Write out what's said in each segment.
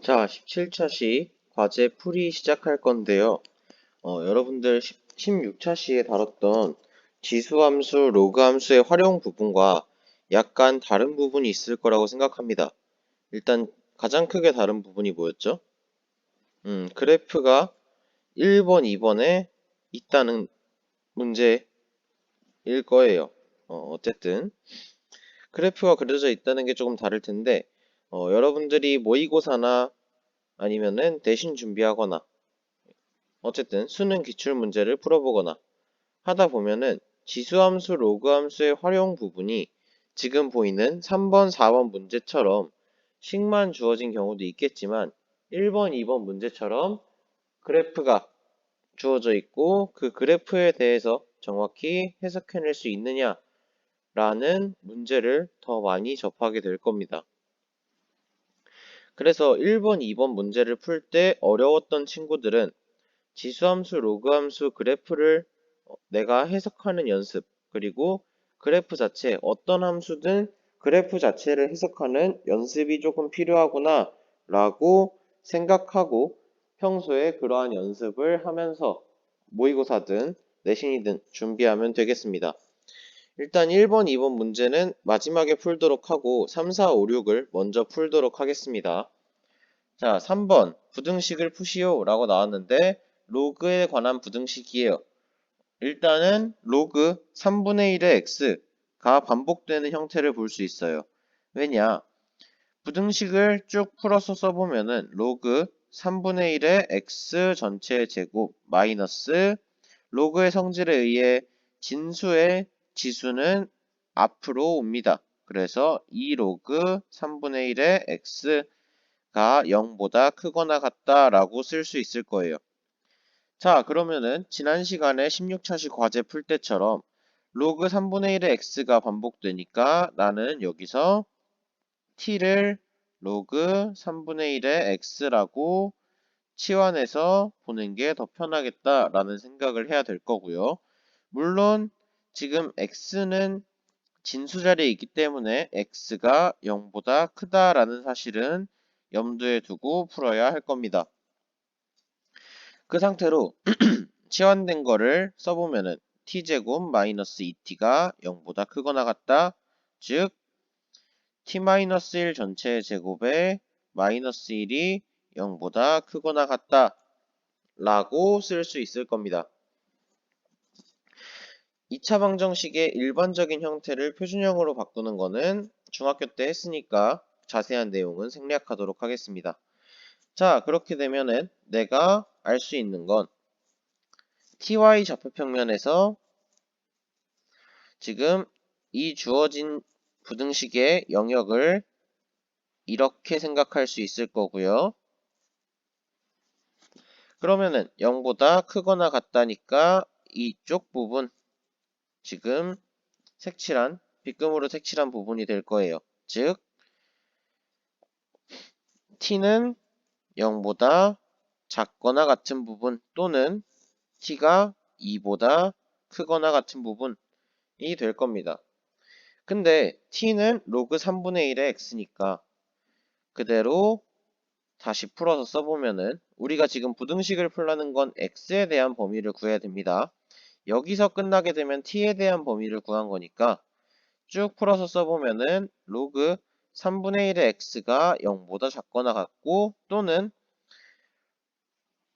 자, 17차 시 과제 풀이 시작할 건데요. 여러분들 16차 시에 다뤘던 지수함수, 로그함수의 활용 부분과 약간 다른 부분이 있을 거라고 생각합니다. 일단 가장 크게 다른 부분이 뭐였죠? 그래프가 1번, 2번에 있다는 문제일 거예요. 어쨌든 그래프가 그려져 있다는 게 조금 다를 텐데 여러분들이 모의고사나 아니면은 대신 준비하거나 어쨌든 수능 기출 문제를 풀어보거나 하다 보면은 지수함수, 로그함수의 활용 부분이 지금 보이는 3번, 4번 문제처럼 식만 주어진 경우도 있겠지만 1번, 2번 문제처럼 그래프가 주어져 있고 그 그래프에 대해서 정확히 해석해낼 수 있느냐라는 문제를 더 많이 접하게 될 겁니다. 그래서 1번, 2번 문제를 풀 때 어려웠던 친구들은 지수함수, 로그함수 그래프를 내가 해석하는 연습, 그리고 그래프 자체, 어떤 함수든 그래프 자체를 해석하는 연습이 조금 필요하구나 라고 생각하고 평소에 그러한 연습을 하면서 모의고사든 내신이든 준비하면 되겠습니다. 일단 1번, 2번 문제는 마지막에 풀도록 하고 3, 4, 5, 6을 먼저 풀도록 하겠습니다. 자, 3번 부등식을 푸시오 라고 나왔는데 로그에 관한 부등식이에요. 일단은 로그 3분의 1의 x가 반복되는 형태를 볼 수 있어요. 왜냐? 부등식을 쭉 풀어서 써보면은 로그 3분의 1의 x 전체의 제곱 마이너스 로그의 성질에 의해 진수의 지수는 앞으로 옵니다. 그래서 2로그 3분의 1의 x가 0보다 크거나 같다라고 쓸 수 있을 거예요. 자, 그러면은 지난 시간에 16차시 과제 풀 때처럼 로그 3분의 1의 x가 반복되니까 나는 여기서 t를 로그 3분의 1의 x라고 치환해서 보는 게 더 편하겠다라는 생각을 해야 될 거고요. 물론 지금 x는 진수 자리에 있기 때문에 x가 0보다 크다라는 사실은 염두에 두고 풀어야 할 겁니다. 그 상태로 치환된 거를 써보면은 t제곱 마이너스 2t가 0보다 크거나 같다. 즉 t-1 전체의 제곱에 마이너스 1이 0보다 크거나 같다 라고 쓸 수 있을 겁니다. 2차 방정식의 일반적인 형태를 표준형으로 바꾸는 거는 중학교 때 했으니까 자세한 내용은 생략하도록 하겠습니다. 자, 그렇게 되면은 내가 알 수 있는 건 ty 좌표평면에서 지금 이 주어진 부등식의 영역을 이렇게 생각할 수 있을 거고요. 그러면은 0보다 크거나 같다니까 이쪽 부분 지금 색칠한 빗금으로 색칠한 부분이 될 거예요. 즉 t는 0보다 작거나 같은 부분 또는 t가 2보다 크거나 같은 부분이 될 겁니다. 근데 t는 로그 3분의 1의 x니까 그대로 다시 풀어서 써보면은 우리가 지금 부등식을 풀라는 건 x에 대한 범위를 구해야 됩니다. 여기서 끝나게 되면 t에 대한 범위를 구한 거니까 쭉 풀어서 써보면은 로그 3분의 1의 x가 0보다 작거나 같고 또는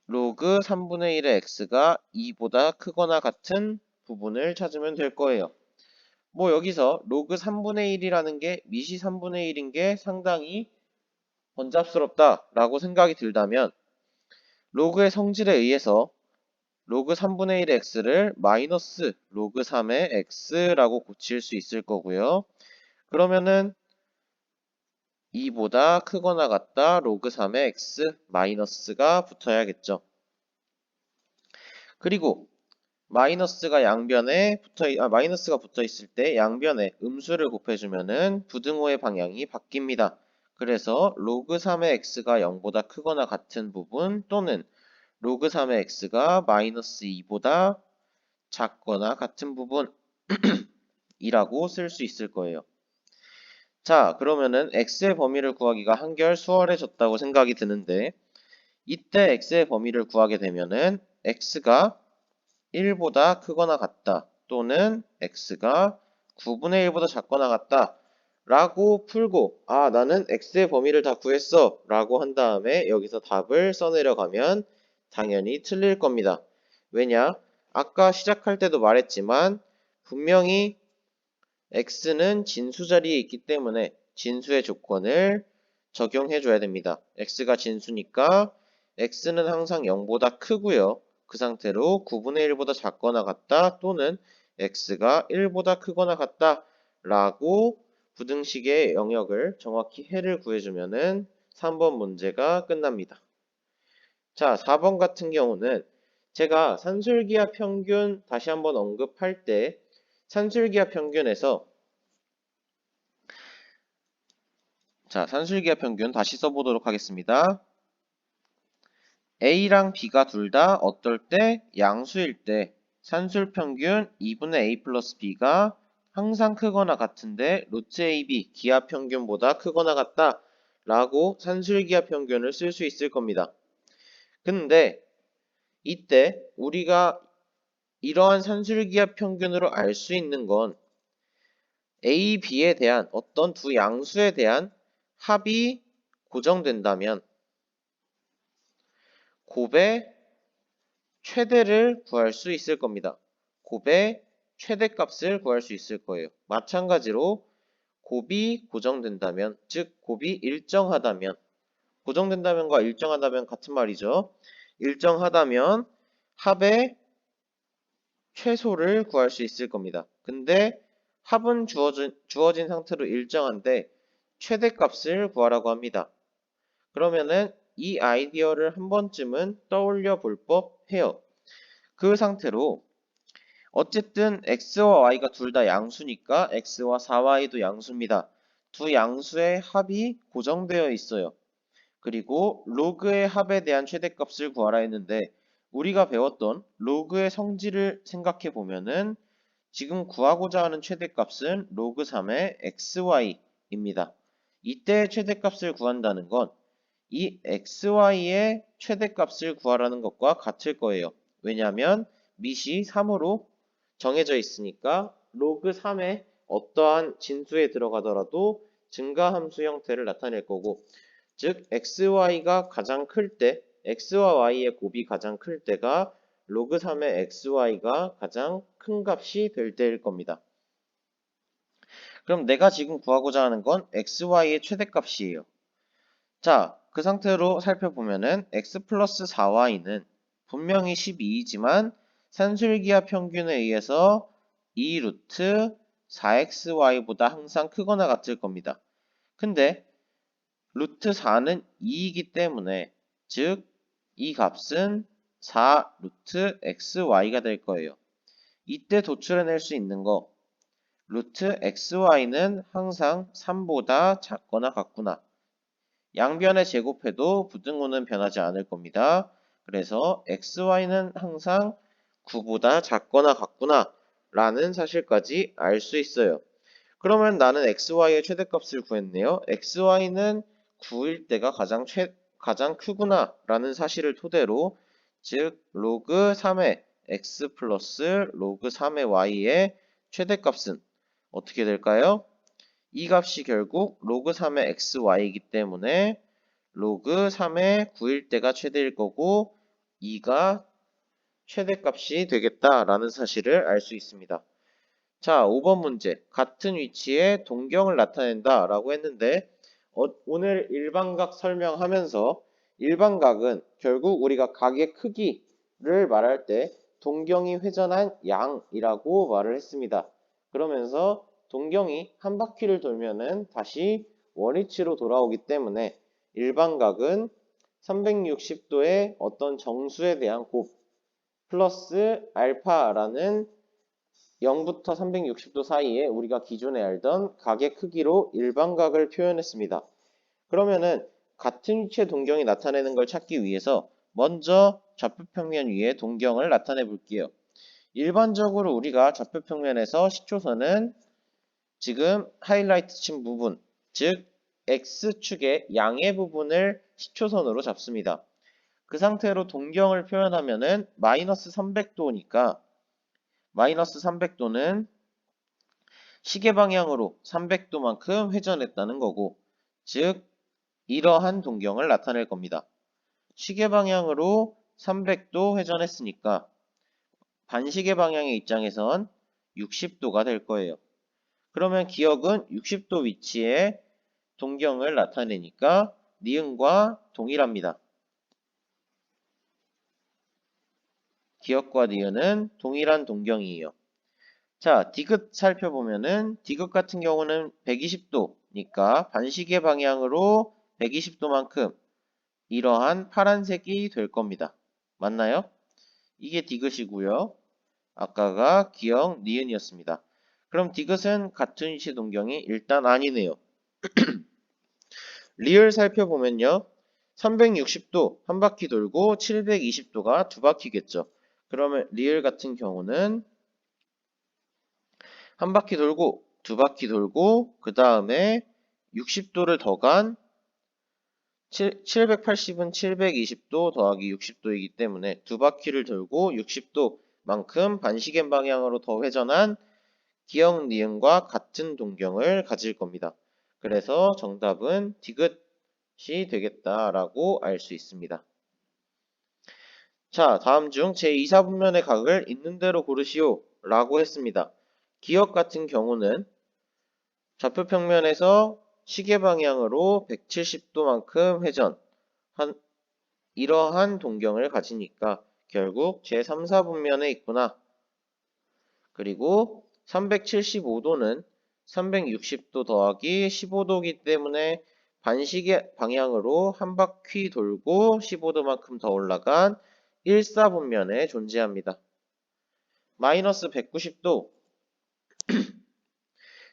로그 3분의 1의 x가 2보다 크거나 같은 부분을 찾으면 될 거예요. 뭐 여기서 로그 3분의 1이라는 게 미시 3분의 1인 게 상당히 번잡스럽다라고 생각이 들다면 로그의 성질에 의해서 로그 3분의 1의 x를 마이너스 로그 3의 x라고 고칠 수 있을 거고요. 그러면은 2보다 크거나 같다 로그 3의 x 마이너스가 붙어야겠죠. 그리고 마이너스가 붙어 있을 때 양변에 음수를 곱해주면은 부등호의 방향이 바뀝니다. 그래서 로그 3의 x가 0보다 크거나 같은 부분 또는 로그 3의 x가 마이너스 2보다 작거나 같은 부분이라고 쓸 수 있을 거예요. 자, 그러면은 x의 범위를 구하기가 한결 수월해졌다고 생각이 드는데 이때 x의 범위를 구하게 되면은 x가 1보다 크거나 같다 또는 x가 9분의 1보다 작거나 같다 라고 풀고 나는 x의 범위를 다 구했어 라고 한 다음에 여기서 답을 써내려가면 당연히 틀릴 겁니다. 왜냐? 아까 시작할 때도 말했지만 분명히 x는 진수 자리에 있기 때문에 진수의 조건을 적용해 줘야 됩니다. x가 진수니까 x는 항상 0보다 크고요. 그 상태로 9분의 1보다 작거나 같다 또는 x가 1보다 크거나 같다 라고 부등식의 영역을 정확히 해를 구해주면은 3번 문제가 끝납니다. 자, 4번 같은 경우는 제가 산술기하 평균 다시 한번 언급할 때 산술기하 평균에서 산술기하 평균 다시 써보도록 하겠습니다. A랑 B가 둘 다 어떨 때 양수일 때 산술 평균 2분의 A 플러스 B가 항상 크거나 같은데 루트 AB 기하 평균보다 크거나 같다 라고 산술기하 평균을 쓸 수 있을 겁니다. 근데 이때 우리가 이러한 산술기하 평균으로 알 수 있는 건 A, B에 대한 어떤 두 양수에 대한 합이 고정된다면 곱의 최대를 구할 수 있을 겁니다. 곱의 최대값을 구할 수 있을 거예요. 마찬가지로 곱이 고정된다면, 즉 곱이 일정하다면, 고정된다면과 일정하다면 같은 말이죠. 일정하다면 합의 최소를 구할 수 있을 겁니다. 근데 합은 주어진 상태로 일정한데 최대값을 구하라고 합니다. 그러면은 이 아이디어를 한 번쯤은 떠올려 볼 법해요. 그 상태로 어쨌든 x와 y가 둘 다 양수니까 x와 4y도 양수입니다. 두 양수의 합이 고정되어 있어요. 그리고 로그의 합에 대한 최대값을 구하라 했는데 우리가 배웠던 로그의 성질을 생각해 보면은 지금 구하고자 하는 최대값은 로그 3의 xy입니다. 이때 최대값을 구한다는 건 이 xy의 최대값을 구하라는 것과 같을 거예요. 왜냐하면 밑이 3으로 정해져 있으니까 로그 3의 어떠한 진수에 들어가더라도 증가함수 형태를 나타낼 거고 즉 xy가 가장 클 때 x와 y의 곱이 가장 클 때가 로그 3의 xy가 가장 큰 값이 될 때일 겁니다. 그럼 내가 지금 구하고자 하는 건 xy의 최대값이에요. 자, 그 상태로 살펴보면은 x 플러스 4y는 분명히 12이지만 산술기하 평균에 의해서 2 루트 4xy보다 항상 크거나 같을 겁니다. 근데 루트 4는 2이기 때문에 즉 이 값은 4 루트 xy가 될 거예요. 이때 도출해낼 수 있는 거 루트 xy는 항상 3보다 작거나 같구나. 양변에 제곱해도 부등호는 변하지 않을 겁니다. 그래서 xy는 항상 9보다 작거나 같구나 라는 사실까지 알 수 있어요. 그러면 나는 xy의 최대값을 구했네요. xy는 9일 때가 가장 크구나 라는 사실을 토대로 즉 로그 3의 x 플러스 로그 3의 y의 최대값은 어떻게 될까요? 이 값이 결국 로그 3의 xy이기 때문에 로그 3의 9일 때가 최대일 거고 2가 최대값이 되겠다라는 사실을 알 수 있습니다. 자, 5번 문제. 같은 위치에 동경을 나타낸다 라고 했는데 오늘 일반각 설명하면서 일반각은 결국 우리가 각의 크기를 말할 때 동경이 회전한 양이라고 말을 했습니다. 그러면서 동경이 한 바퀴를 돌면은 다시 원위치로 돌아오기 때문에 일반각은 360도의 어떤 정수에 대한 곱 플러스 알파라는 0부터 360도 사이에 우리가 기존에 알던 각의 크기로 일반각을 표현했습니다. 그러면은 같은 위치의 동경이 나타내는 걸 찾기 위해서 먼저 좌표평면 위에 동경을 나타내 볼게요. 일반적으로 우리가 좌표평면에서 시초선은 지금 하이라이트 친 부분 즉 x축의 양의 부분을 시초선으로 잡습니다. 그 상태로 동경을 표현하면은 마이너스 300도니까 마이너스 300도는 시계 방향으로 300도만큼 회전했다는 거고, 즉 이러한 동경을 나타낼 겁니다. 시계 방향으로 300도 회전했으니까 반시계 방향의 입장에선 60도가 될 거예요. 그러면 기억은 60도 위치에 동경을 나타내니까 니은과 동일합니다. 기억과 니은은 동일한 동경이에요. 자, 디귿 살펴보면은 디귿 같은 경우는 120도니까 반시계 방향으로 120도만큼 이러한 파란색이 될 겁니다. 맞나요? 이게 디귿이고요. 아까가 기억, 니은이었습니다. 그럼 디귿은 같은 위치 동경이 일단 아니네요. 리을 살펴보면요. 360도 한 바퀴 돌고 720도가 두 바퀴겠죠. 그러면 리을 같은 경우는 한 바퀴 돌고 두 바퀴 돌고 그 다음에 60도를 더간 780은 720도 더하기 60도이기 때문에 두 바퀴를 돌고 60도만큼 반시계 방향으로 더 회전한 기억 니은과 같은 동경을 가질 겁니다. 그래서 정답은 디귿이 되겠다라고 알 수 있습니다. 자, 다음 중 제2사분면의 각을 있는 대로 고르시오 라고 했습니다. 기억 같은 경우는 좌표평면에서 시계 방향으로 170도만큼 회전한 이러한 동경을 가지니까 결국 제3, 4분면에 있구나. 그리고 375도는 360도 더하기 15도이기 때문에 반시계 방향으로 한 바퀴 돌고 15도만큼 더 올라간 1사분면에 존재합니다. 마이너스 190도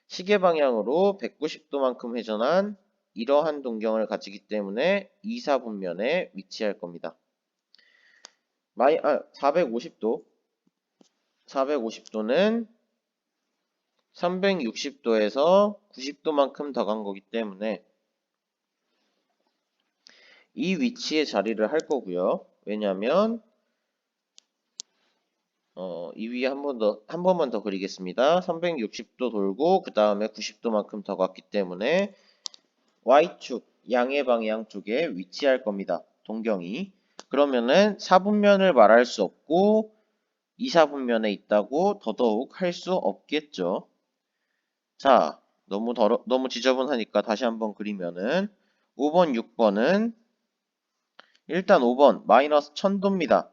시계 방향으로 190도만큼 회전한 이러한 동경을 가지기 때문에 2사분면에 위치할 겁니다. 450도 450도는 360도에서 90도만큼 더 간 거기 때문에 이 위치에 자리를 할 거고요. 왜냐하면 이 위에 한 번만 더 그리겠습니다. 360도 돌고 그 다음에 90도만큼 더 갔기 때문에 Y축 양의 방향 쪽에 위치할 겁니다. 동경이. 그러면은 4분면을 말할 수 없고 2사분면에 있다고 더더욱 할 수 없겠죠. 자, 너무 지저분하니까 다시 한번 그리면은 5번, 6번은 일단 5번 마이너스 1000도입니다.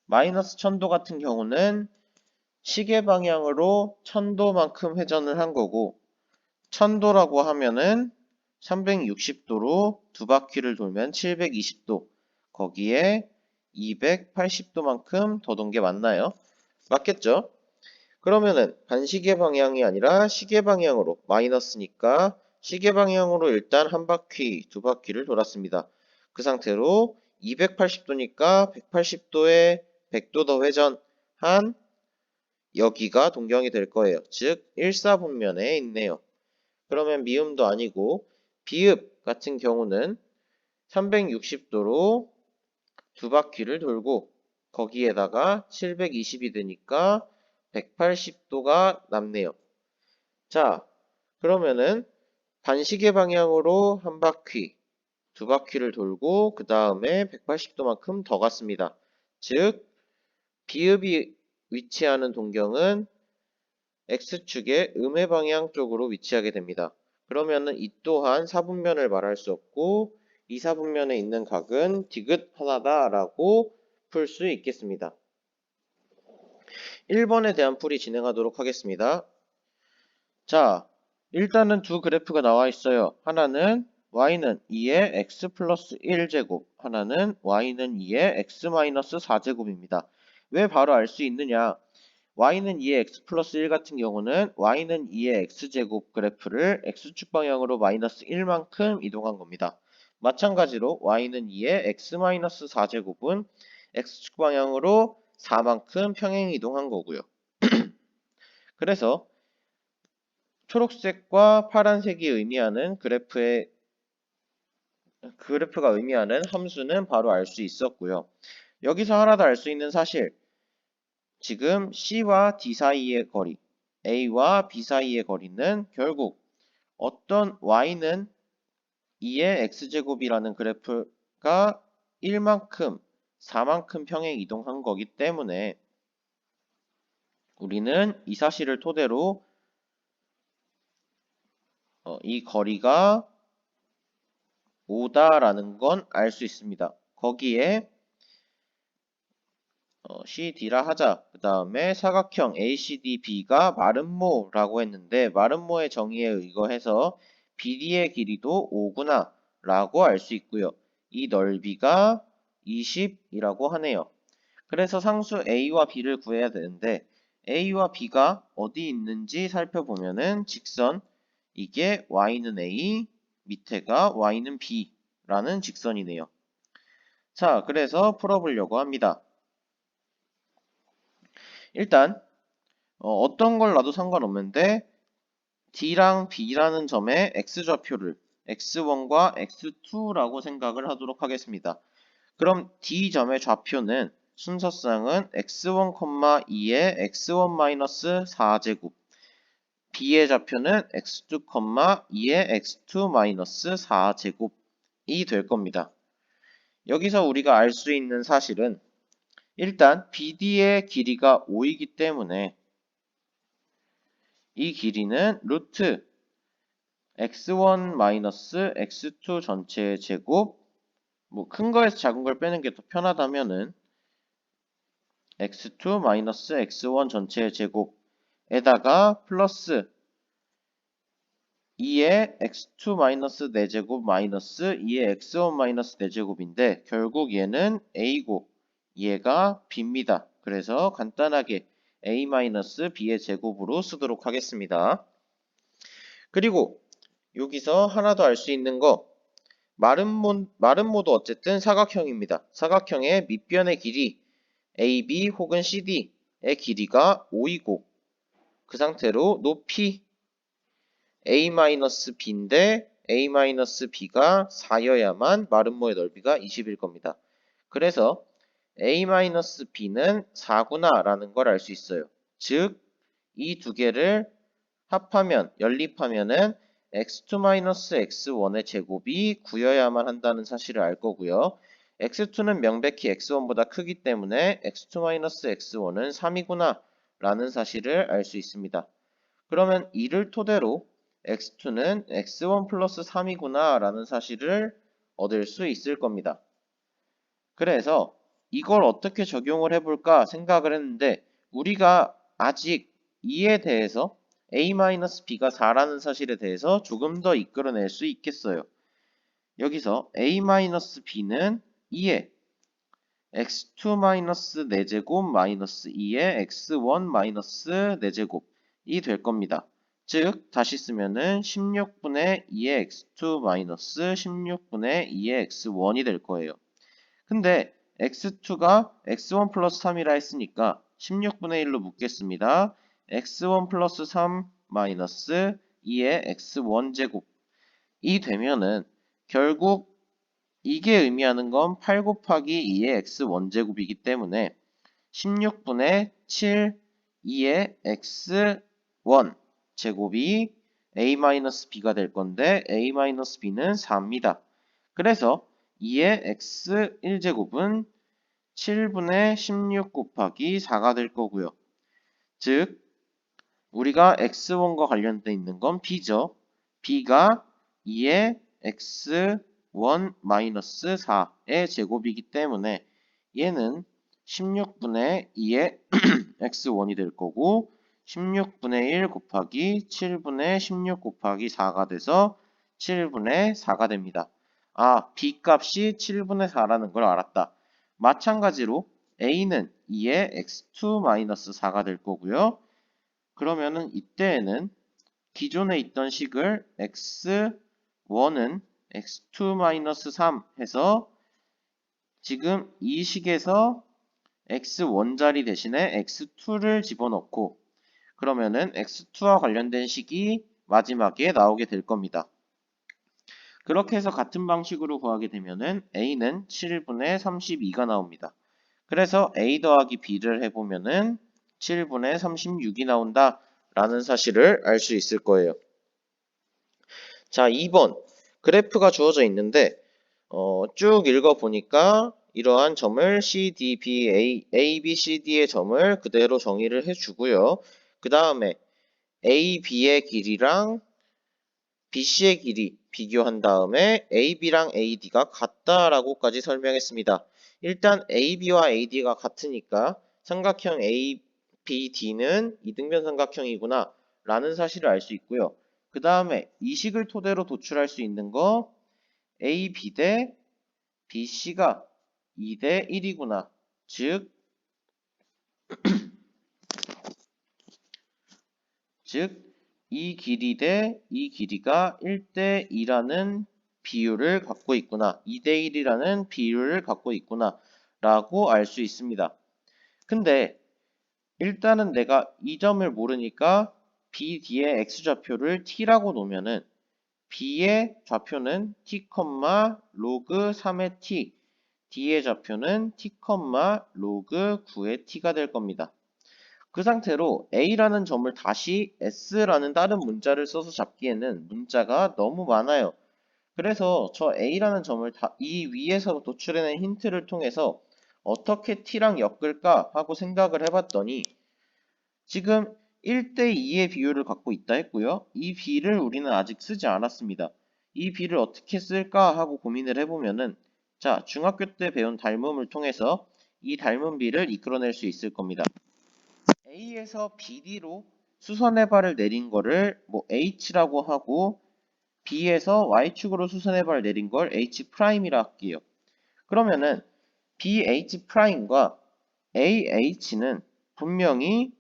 마이너스 1000도 같은 경우는 시계 방향으로 1000도만큼 회전을 한 거고 1000도라고 하면은 360도로 두 바퀴를 돌면 720도 거기에 280도만큼 더 돈 게 맞나요? 맞겠죠? 그러면은 반시계 방향이 아니라 시계 방향으로 마이너스니까 시계 방향으로 일단 한 바퀴, 두 바퀴를 돌았습니다. 그 상태로 280도니까 180도에 100도 더 회전한 여기가 동경이 될 거예요. 즉 1사분면에 있네요. 그러면 미음도 아니고 비읍 같은 경우는 360도로 두 바퀴를 돌고 거기에다가 720이 되니까 180도가 남네요. 자, 그러면은 반시계 방향으로 한 바퀴, 두 바퀴를 돌고 그 다음에 180도만큼 더 갔습니다. 즉, 비읍이 위치하는 동경은 X축의 음의 방향 쪽으로 위치하게 됩니다. 그러면은 이 또한 사분면을 말할 수 없고 이 사분면에 있는 각은 디귿 하나다라고 풀 수 있겠습니다. 1번에 대한 풀이 진행하도록 하겠습니다. 자, 일단은 두 그래프가 나와 있어요. 하나는 y는 2의 x 플러스 1제곱, 하나는 y는 2의 x 마이너스 4제곱입니다. 왜 바로 알 수 있느냐? y는 2의 x 플러스 1 같은 경우는 y는 2의 x제곱 그래프를 x축 방향으로 마이너스 1만큼 이동한 겁니다. 마찬가지로 y는 2의 x 마이너스 4제곱은 x축 방향으로 4만큼 평행 이동한 거고요. 그래서 초록색과 파란색이 의미하는 그래프가 의미하는 함수는 바로 알 수 있었고요. 여기서 하나 더 알 수 있는 사실, 지금 C와 D 사이의 거리, A와 B 사이의 거리는 결국 어떤 Y는 2의 X제곱이라는 그래프가 1만큼, 4만큼 평행 이동한 거기 때문에 우리는 이 사실을 토대로 이 거리가 5다라는 건 알 수 있습니다. 거기에 CD라 하자. 그 다음에 사각형 ACDB가 마름모라고 했는데 마름모의 정의에 의거해서 BD의 길이도 5구나 라고 알 수 있고요. 이 넓이가 20이라고 하네요. 그래서 상수 A와 B를 구해야 되는데 A와 B가 어디 있는지 살펴보면은 직선, 이게 Y는 A, 밑에가 Y는 B라는 직선이네요. 자, 그래서 풀어보려고 합니다. 일단 어떤 걸 놔도 상관없는데 D랑 B라는 점의 X좌표를 X1과 X2라고 생각을 하도록 하겠습니다. 그럼 D점의 좌표는 순서상은 X1, 2의 X1-4제곱, B의 좌표는 X2, 2의 X2-4제곱이 될 겁니다. 여기서 우리가 알 수 있는 사실은 일단 BD의 길이가 5이기 때문에 이 길이는 루트 x1-x2 전체의 제곱, 큰 거에서 작은 걸 빼는 게 더 편하다면은 x2-x1 전체의 제곱에다가 플러스 2의 x2-4제곱 마이너스 2의 x1-4제곱인데 결국 얘는 a고 얘가 b입니다. 그래서 간단하게 a-b의 제곱으로 쓰도록 하겠습니다. 그리고 여기서 하나 더 알 수 있는 거, 마름모도 어쨌든 사각형입니다. 사각형의 밑변의 길이 AB 혹은 CD의 길이가 5이고 그 상태로 높이 A-B인데 A-B가 4여야만 마름모의 넓이가 20일 겁니다. 그래서 A-B는 4구나 라는 걸 알 수 있어요. 즉, 이 두 개를 연립하면은 x2-x1의 제곱이 9여야만 한다는 사실을 알 거고요. x2는 명백히 x1보다 크기 때문에 x2-x1은 3이구나 라는 사실을 알 수 있습니다. 그러면 이를 토대로 x2는 x1 플러스 3이구나 라는 사실을 얻을 수 있을 겁니다. 그래서 이걸 어떻게 적용을 해볼까 생각을 했는데 우리가 아직 이에 대해서 a-b가 4라는 사실에 대해서 조금 더 이끌어낼 수 있겠어요. 여기서 a-b는 2의 x2-4제곱 마이너스 2의 x1-4제곱이 될 겁니다. 즉 다시 쓰면은 16분의 2의 x2 마이너스 16분의 2의 x1이 될 거예요. 근데 x2가 x1 플러스 3이라 했으니까 16분의 1로 묶겠습니다. x1 플러스 3 마이너스 2의 x1 제곱이 되면은 결국 이게 의미하는 건 8 곱하기 2의 x1 제곱이기 때문에 16분의 7 2의 x1 제곱이 a-b가 될 건데 a-b는 4입니다. 그래서 2의 x1제곱은 7분의 16 곱하기 4가 될 거고요. 즉 우리가 x1과 관련돼 있는 건 b죠. b가 2의 x1-4의 제곱이기 때문에 얘는 16분의 2의 x1이 될 거고 16분의 1 곱하기 7분의 16 곱하기 4가 돼서 7분의 4가 됩니다. 아, b 값이 7분의 4라는 걸 알았다. 마찬가지로 a는 2의 x2-4가 될 거고요. 그러면은 이때에는 기존에 있던 식을 x1은 x2-3 해서 지금 이 식에서 x1 자리 대신에 x2를 집어넣고 그러면은 x2와 관련된 식이 마지막에 나오게 될 겁니다. 그렇게 해서 같은 방식으로 구하게 되면은 A는 7분의 32가 나옵니다. 그래서 A 더하기 B를 해보면은 7분의 36이 나온다 라는 사실을 알 수 있을 거예요. 자, 2번 그래프가 주어져 있는데 쭉 읽어보니까 이러한 점을 C, D, B, A, B, C, D의 점을 그대로 정의를 해주고요. 그 다음에 A, B의 길이랑 BC의 길이 비교한 다음에 AB랑 AD가 같다라고까지 설명했습니다. 일단 AB와 AD가 같으니까 삼각형 ABD는 이등변 삼각형이구나 라는 사실을 알 수 있고요. 그 다음에 이 식을 토대로 도출할 수 있는 거 AB 대 BC가 2 대 1이구나. 즉 이 길이 대 이 길이가 1대 2라는 비율을 갖고 있구나. 2대 1이라는 비율을 갖고 있구나. 라고 알 수 있습니다. 근데 일단은 내가 이 점을 모르니까 BD의 x좌표를 t라고 놓으면은 B의 좌표는 t, 로그 3의 t, D의 좌표는 t, 로그 9의 t가 될 겁니다. 그 상태로 A라는 점을 다시 S라는 다른 문자를 써서 잡기에는 문자가 너무 많아요. 그래서 저 A라는 점을 이 위에서 도출해낸 힌트를 통해서 어떻게 T랑 엮을까 하고 생각을 해봤더니 지금 1대 2의 비율을 갖고 있다 했고요. 이 B를 우리는 아직 쓰지 않았습니다. 이 B를 어떻게 쓸까 하고 고민을 해보면은 자, 중학교 때 배운 닮음을 통해서 이 닮은 B를 이끌어낼 수 있을 겁니다. A에서 BD로 수선의 발을 내린 거를 뭐 H라고 하고 B에서 Y축으로 수선의 발을 내린 걸 H'이라 할게요. 그러면은 BH'과 AH는 분명히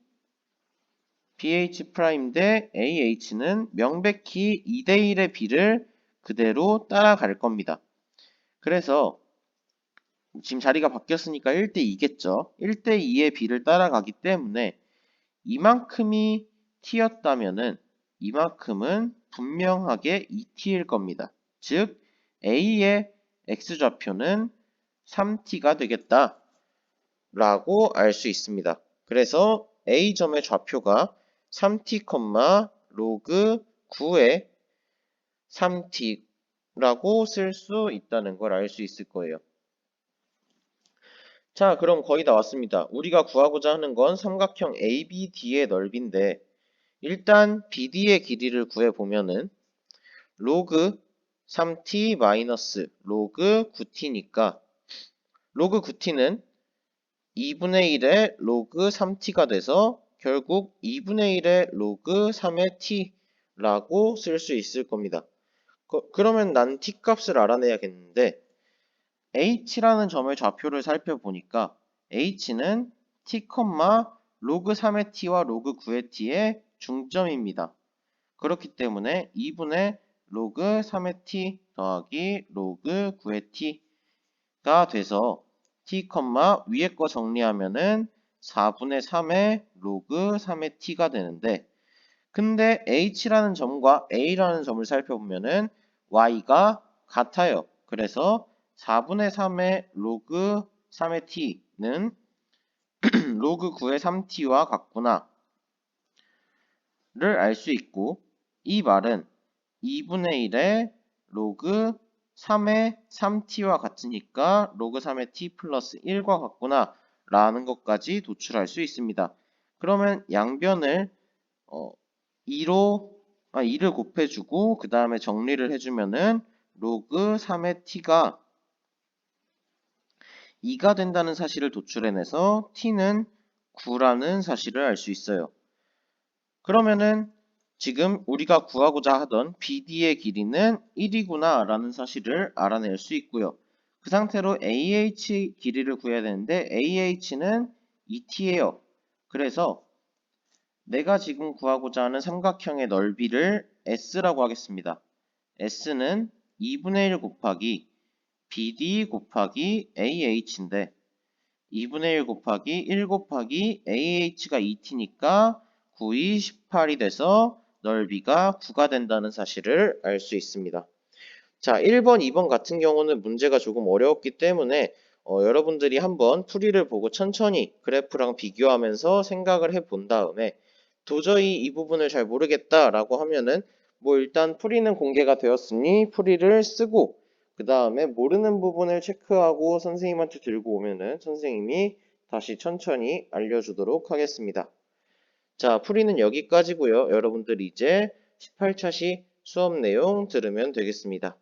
BH' 대 AH는 명백히 2대1의 B를 그대로 따라갈 겁니다. 그래서 지금 자리가 바뀌었으니까 1대2겠죠. 1대2의 B를 따라가기 때문에 이만큼이 t였다면은 이만큼은 분명하게 2t일 겁니다. 즉 A의 x좌표는 3t가 되겠다 라고 알 수 있습니다. 그래서 A점의 좌표가 3t, 로그 9의 3t라고 쓸 수 있다는 걸 알 수 있을 거예요. 자, 그럼 거의 다 왔습니다. 우리가 구하고자 하는 건 삼각형 ABD의 넓이인데 일단 BD의 길이를 구해보면은 로그 3t 마이너스 로그 9t니까 로그 9t는 2분의 1의 로그 3t가 돼서 결국 2분의 1의 로그 3의 t라고 쓸 수 있을 겁니다. 그러면 난 t 값을 알아내야겠는데 h라는 점의 좌표를 살펴보니까 h는 t, 로그 3의 t와 로그 9의 t의 중점입니다. 그렇기 때문에 2분의 로그 3의 t 더하기 로그 9의 t가 돼서 t, 위에 거 정리하면은 4분의 3의 로그 3의 t가 되는데 근데 h라는 점과 a라는 점을 살펴보면은 y가 같아요. 그래서 4분의 3의 로그 3의 t는 로그 9의 3t와 같구나 를 알 수 있고 이 말은 2분의 1의 로그 3의 3t와 같으니까 로그 3의 t 플러스 1과 같구나 라는 것까지 도출할 수 있습니다. 그러면 양변을 2를 곱해주고 그 다음에 정리를 해주면은 로그 3의 t가 2가 된다는 사실을 도출해내서 t는 9라는 사실을 알 수 있어요. 그러면은 지금 우리가 구하고자 하던 BD의 길이는 1이구나 라는 사실을 알아낼 수 있고요. 그 상태로 AH 길이를 구해야 되는데 AH는 2t예요. 그래서 내가 지금 구하고자 하는 삼각형의 넓이를 S라고 하겠습니다. S는 2분의 1 곱하기 BD 곱하기 AH인데 2분의 1 곱하기 1 곱하기 AH가 2t니까 9, 2, 18이 돼서 넓이가 9가 된다는 사실을 알 수 있습니다. 자, 1번, 2번 같은 경우는 문제가 조금 어려웠기 때문에 여러분들이 한번 풀이를 보고 천천히 그래프랑 비교하면서 생각을 해 본 다음에 도저히 이 부분을 잘 모르겠다라고 하면은 뭐 일단 풀이는 공개가 되었으니 풀이를 쓰고 그 다음에 모르는 부분을 체크하고 선생님한테 들고 오면은 선생님이 다시 천천히 알려주도록 하겠습니다. 자, 풀이는 여기까지고요. 여러분들 이제 18차 시 수업 내용 들으면 되겠습니다.